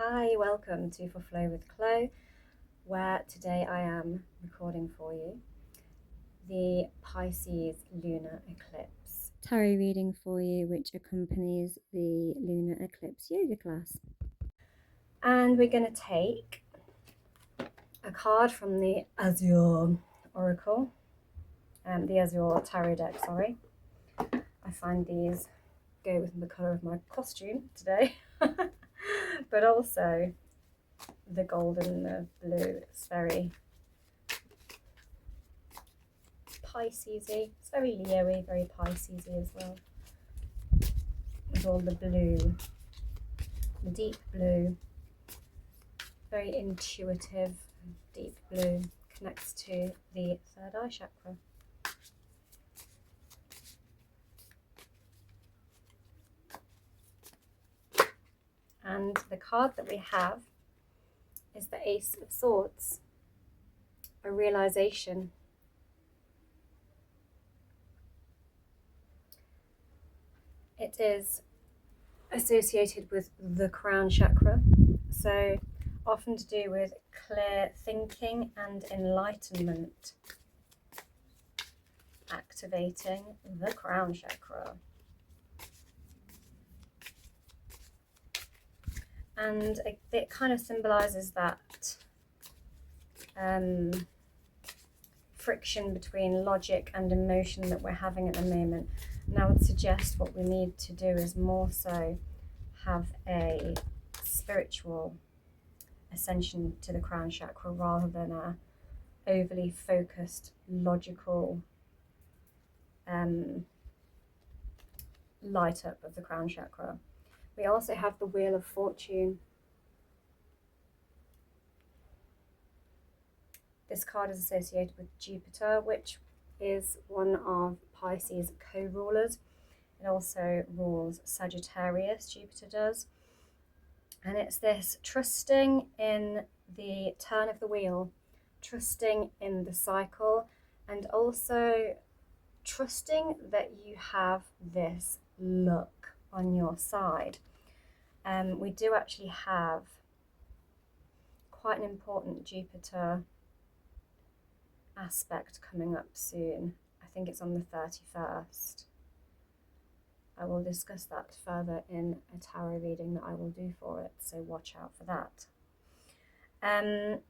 Hi, welcome to For Flow with Chloe, where today I am recording for you the Pisces lunar eclipse tarot reading for you, which accompanies the lunar eclipse yoga class. And we're going to take a card from the Azure Oracle, the Azure Tarot deck, sorry. I find these go with the colour of my costume today, but also the gold and the blue. It's very Pisces-y. It's very Leo-y, very Pisces-y as well. With all the blue, the deep blue, very intuitive, deep blue, connects to the third eye chakra. And the card that we have is the Ace of Swords, a realization. It is associated with the crown chakra, so often to do with clear thinking and enlightenment, activating the crown chakra. And it kind of symbolizes that friction between logic and emotion that we're having at the moment. And I would suggest what we need to do is more so have a spiritual ascension to the crown chakra rather than a overly focused logical light up of the crown chakra. We also have the Wheel of Fortune. This card is associated with Jupiter, which is one of Pisces' co-rulers. It also rules Sagittarius, Jupiter does. And it's this trusting in the turn of the wheel, trusting in the cycle, and also trusting that you have this luck on your side. We do actually have quite an important Jupiter aspect coming up soon. I think it's on the 31st. I will discuss that further in a tarot reading that I will do for it, so watch out for that. And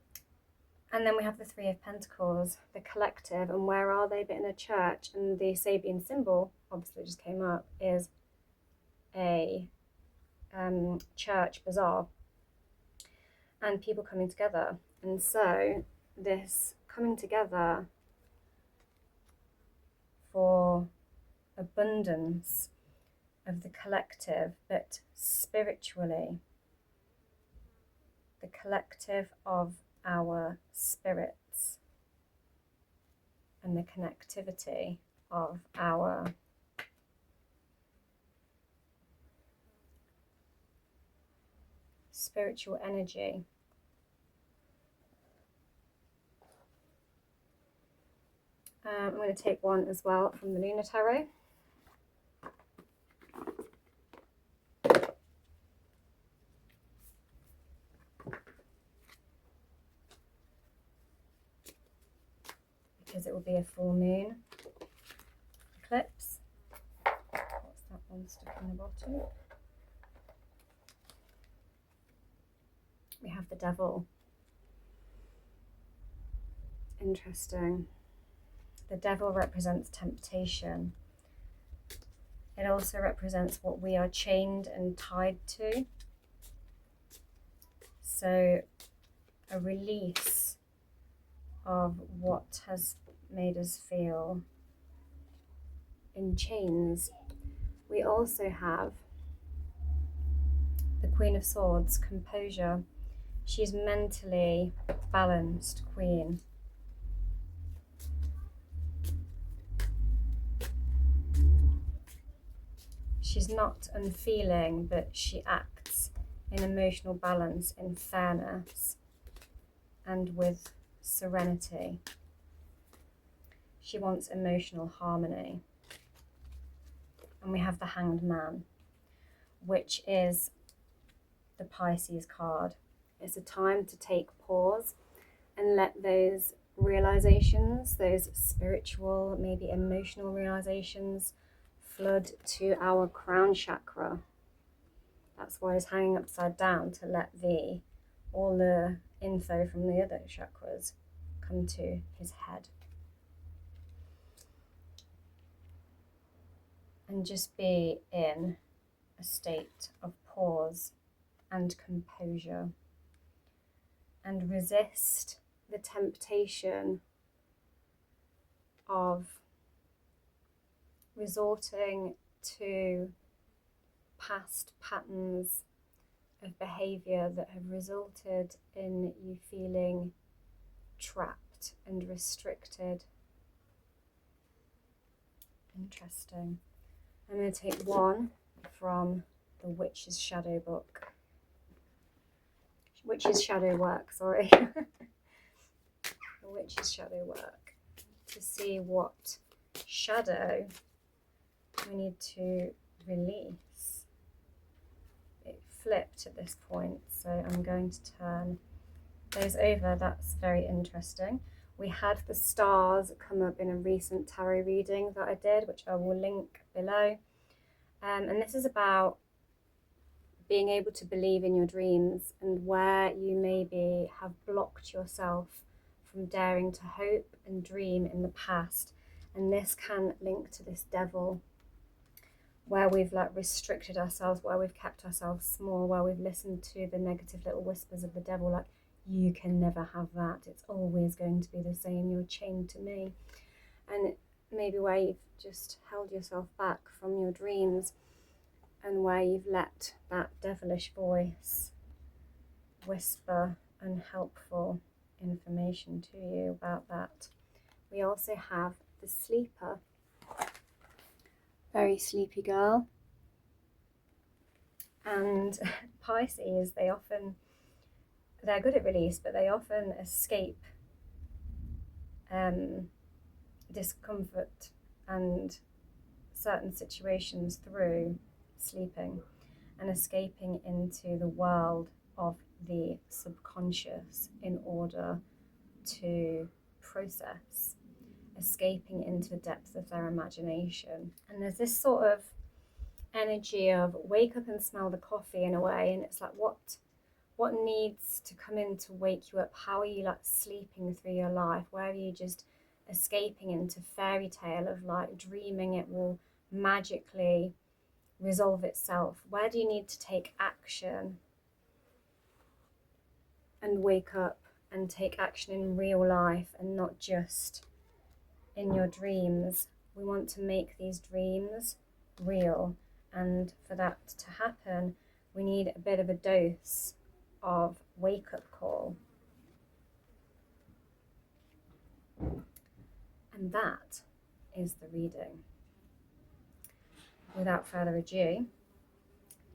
then we have the Three of Pentacles, the collective, and where are they but in a church? And the Sabian symbol, obviously just came up, is a church bazaar and people coming together. And so this coming together for abundance of the collective, but spiritually, the collective of our spirits and the connectivity of our spiritual energy. I'm going to take one as well from the Lunar Tarot. Because it will be a full moon eclipse. What's that one stuck in the bottom? We have the Devil. Interesting. The Devil represents temptation. It also represents what we are chained and tied to. So a release of what has made us feel in chains. We also have the Queen of Swords, composure. She's mentally balanced queen. She's not unfeeling, but she acts in emotional balance, in fairness, and with serenity. She wants emotional harmony. And we have the Hanged Man, which is the Pisces card. It's a time to take pause and let those realizations, those spiritual, maybe emotional realizations, flood to our crown chakra. That's why it's hanging upside down, to let all the info from the other chakras come to his head. And just be in a state of pause and composure, and resist the temptation of resorting to past patterns of behaviour that have resulted in you feeling trapped and restricted. Interesting. I'm going to take one from the Witch's Shadow book. Witch's Shadow Work, sorry. The Witch's Shadow Work, to see what shadow we need to release. It flipped at this point, so I'm going to turn those over. That's very interesting. We had the stars come up in a recent tarot reading that I did, which I will link below. And this is about being able to believe in your dreams, and where you maybe have blocked yourself from daring to hope and dream in the past. And this can link to this devil, where we've restricted ourselves, where we've kept ourselves small, where we've listened to the negative little whispers of the devil, like, you can never have that, it's always going to be the same, you're chained to me. And maybe where you've just held yourself back from your dreams, and where you've let that devilish voice whisper unhelpful information to you about that. We also have the Sleeper. Very sleepy girl. And Pisces, they're good at release, but they often escape discomfort and certain situations through sleeping and escaping into the world of the subconscious in order to process, escaping into the depths of their imagination. And there's this sort of energy of wake up and smell the coffee in a way, and it's like, what needs to come in to wake you up? How are you sleeping through your life? Where are you just escaping into fairy tale of dreaming it will magically resolve itself? Where do you need to take action and wake up and take action in real life and not just in your dreams? We want to make these dreams real, and for that to happen, we need a bit of a dose of wake-up call. And that is the reading. Without further ado,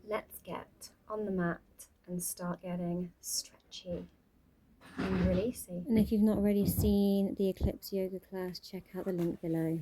let's get on the mat and start getting stretchy and releasy. And if you've not already seen the Eclipse yoga class, check out the link below.